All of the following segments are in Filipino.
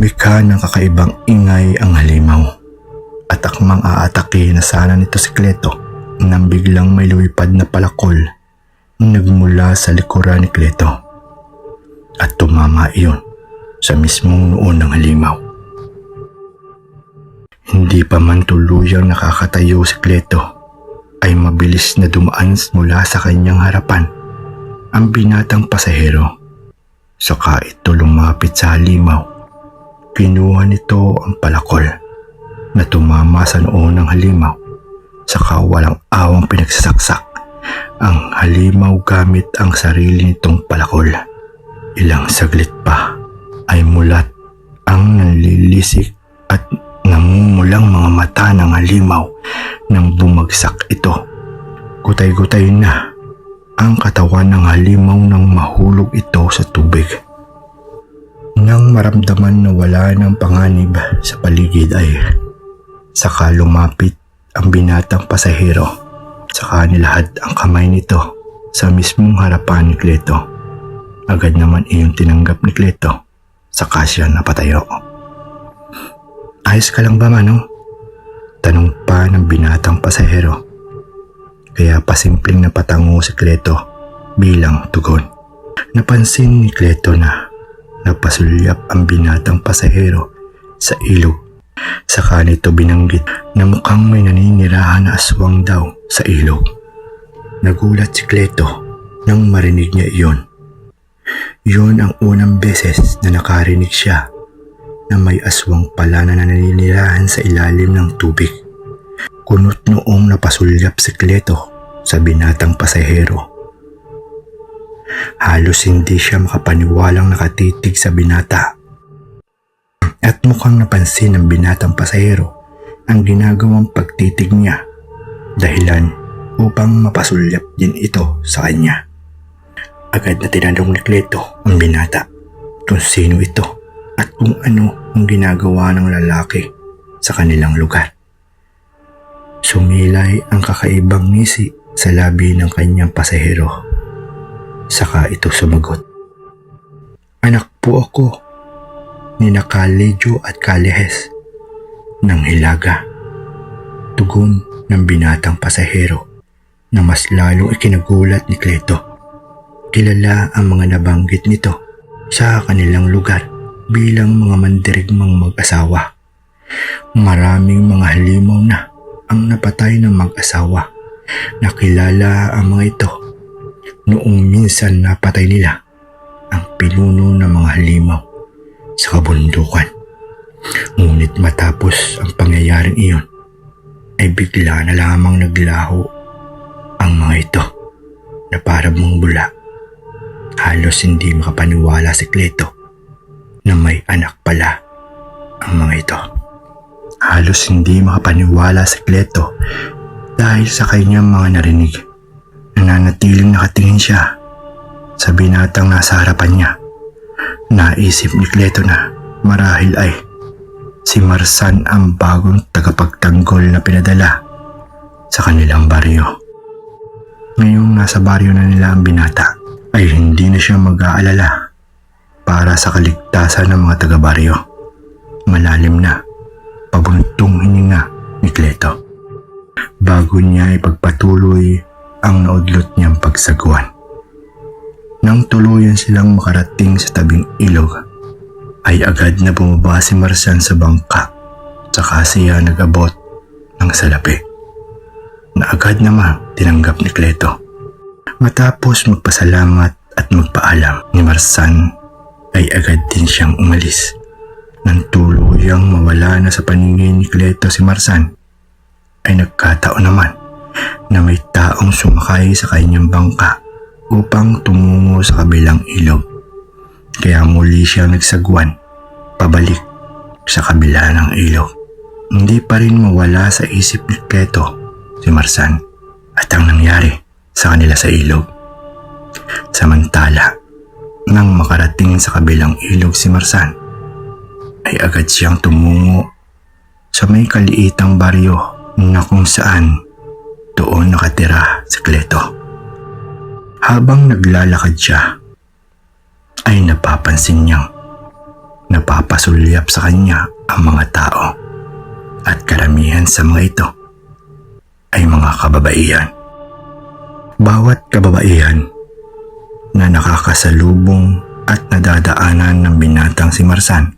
Lumikha ng kakaibang ingay ang halimaw at akmang aatake na sana nito si Cleto nang biglang may lumipad na palakol nagmula sa likuran ni Cleto at tumama iyon sa mismong noo ng halimaw. Hindi pa man tuluyang nakakatayo si Cleto ay mabilis na dumaan mula sa kanyang harapan ang binatang pasahero. Saka ito lumapit sa halimaw. Kinuha nito ang palakol na tumama sa noo ng halimaw. Saka walang awang pinagsasaksak ang halimaw gamit ang sarili nitong palakol. Ilang saglit pa ay mulat ang nanlilisik at namumulang mga mata ng halimaw nang bumagsak ito. Gutay-gutay na ang katawan ng halimaw nang mahulog ito sa tubig. Nang maramdaman na wala ng panganib sa paligid ay saka lumapit ang binatang pasahero. Saka nilahad ang kamay nito sa mismong harapan ni Cleto. Agad naman iyong tinanggap ni Cleto. Saka siya napatayo. "Ayos ka lang ba, Manong?" Tanong pa ng binatang pasahero. Kaya pasimpleng napatango si Cleto bilang tugon. Napansin ni Cleto na napasulyap ang binatang pasahero sa ilog. Saka nito binanggit na mukhang may naninirahan na aswang daw sa ilog. Nagulat si Cleto nang marinig niya iyon. Yun ang unang beses na nakarinig siya na may aswang pala na naninirahan sa ilalim ng tubig. Kunot noong napasulyap si Cleto sa binatang pasahero. Halos hindi siya makapaniwalang nakatitig sa binata. At mukhang napansin ng binatang pasahero ang ginagawang pagtitig niya, dahilan upang mapasulyap din ito sa kanya. Agad na tinanong ni Cleto ang binata kung sino ito at kung ano ang ginagawa ng lalaki sa kanilang lugar. Sumilay ang kakaibang ngisi sa labi ng kanyang pasahero. Saka ito sumagot. "Anak po ako ni Kalejo at Kalehes ng Hilaga." Tugon ng binatang pasahero na mas lalong ikinagulat ni Cleto. Kilala ang mga nabanggit nito sa kanilang lugar bilang mga mandirigmang mag-asawa. Maraming mga halimaw na ang napatay ng mag-asawa. Nakilala ang mga ito noong minsan napatay nila ang pinuno ng mga halimaw sa kabundukan. Ngunit matapos ang pangyayaring iyon ay bigla na lamang naglaho ang mga ito na parang mga bula. Halos hindi makapaniwala si Cleto na may anak pala ang mga ito. Halos hindi makapaniwala si Cleto dahil sa kanyang mga narinig. Nananatiling nakatingin siya sa binatang nasa harapan niya. Naisip ni Cleto na marahil ay si Marsan ang bagong tagapagtanggol na pinadala sa kanilang baryo. Ngayong nasa baryo na nila ang binata ay hindi na siya mag-aalala para sa kaligtasan ng mga taga-baryo. Malalim na pabuntong hininga ni Cleto bago niya ipagpatuloy ang naudlot niyang pagsagwan. Nang tuluyan silang makarating sa tabing ilog, ay agad na bumaba si Marsan sa bangka. Saka siya nag-abot ng salapi na agad naman tinanggap ni Cleto. Matapos magpasalamat at magpaalam ni Marsan, ay agad din siyang umalis. Nang tuluyang mawala na sa paningin ni Cleto si Marsan, ay nagkataon naman na may taong sumakay sa kanyang bangka upang tumungo sa kabilang ilog. Kaya muli siyang nagsagwan pabalik sa kabila ng ilog. Hindi pa rin mawala sa isip ni Cleto si Marsan at ang nangyari sa kanila sa ilog. Samantala, nang makarating sa kabilang ilog si Marsan, ay agad siyang tumungo sa may kaliitang baryo na kung saan doon nakatira si Cleto. Habang naglalakad siya, ay napapansin niyang napapasulyap sa kanya ang mga tao at karamihan sa mga ito ay mga kababaihan. Bawat kababaihan na nakakasalubong at nadadaanan ng binatang si Marsan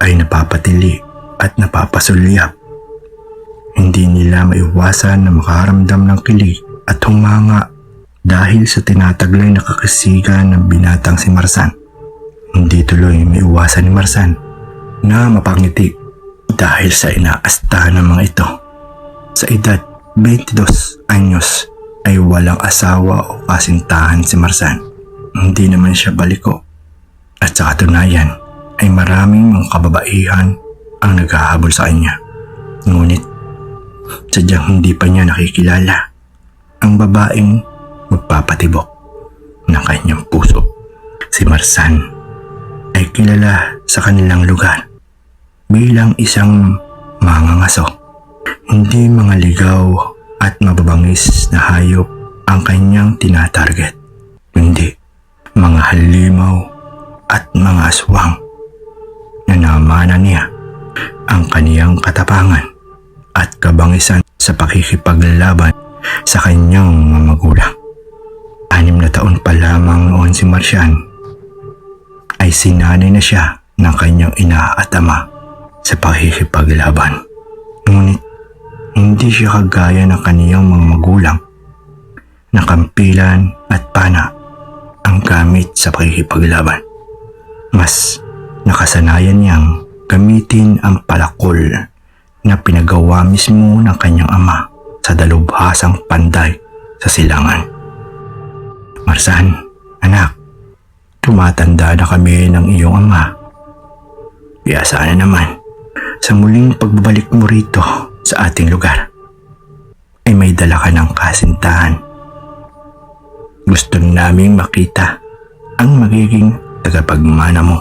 ay napapatili at napapasulyap. Hindi nila maiwasan na makaramdam ng kilig at humanga dahil sa tinataglay na kakasigan ng binatang si Marsan. Hindi tuloy maiwasan ni Marsan na mapangiti dahil sa inaasta ng mga ito. Sa edad 22 anyos ay walang asawa o kasintahan si Marsan. Hindi naman siya baliko at sa katunayan ay maraming mga kababaihan ang naghahabol sa kanya. Ngunit sadyang hindi pa niya nakikilala ang babaeng magpapatibok ng kanyang puso. Si Marsan ay kilala sa kanilang lugar bilang isang mangangaso. Hindi mga ligaw at mababangis na hayop ang kanyang tinatarget, kundi mga halimaw at mga aswang na namana niya ang kaniyang katapangan at kabangisan sa pakikipaglaban sa kanyang mga magulang. 6 na taon pa lamang noon si Marsan ay sinanay na siya ng kanyang ina at ama sa pakikipaglaban. Ngunit hindi siya kagaya ng kaniyang mga magulang na kampilan at pana ang gamit sa pakikipaglaban. Mas nakasanayan niyang gamitin ang palakol na pinagawa mismo ng kanyang ama sa dalubhasang panday sa silangan. Marsan, anak, tumatanda na kami ng iyong ama. Kaya sana naman sa muling pagbabalik mo rito sa ating lugar ay may dala ka ng kasintahan. Gusto naming makita ang magiging tagapagmana mo.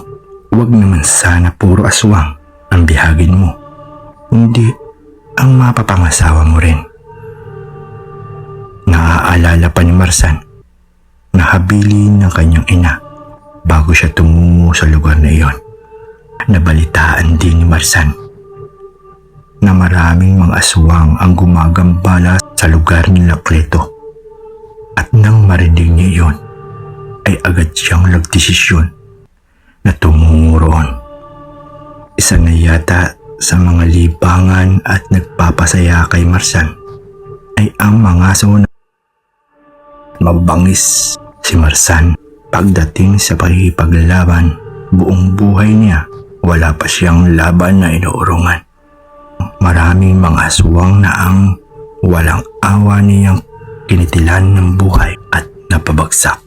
Huwag naman sana puro aswang ang bihagin mo, kundi ang mapapangasawa mo rin. Naaalala pa ni Marsan na habilin ng kanyang ina bago siya tumungo sa lugar na iyon. Nabalitaan din ni Marsan na maraming mga aswang ang gumagambala sa lugar nila Kleto. At nang marinig niya iyon, ay agad siyang nagdesisyon na tumungo roon. Isa na yata sa mga libangan at nagpapasaya kay Marsan ay ang mga aso na mabangis. Si Marsan, pagdating sa pakikipaglaban, buong buhay niya wala pa siyang laban na inuurungan. Maraming mga aswang na ang walang awa niyang kinitilan ng buhay at napabagsak.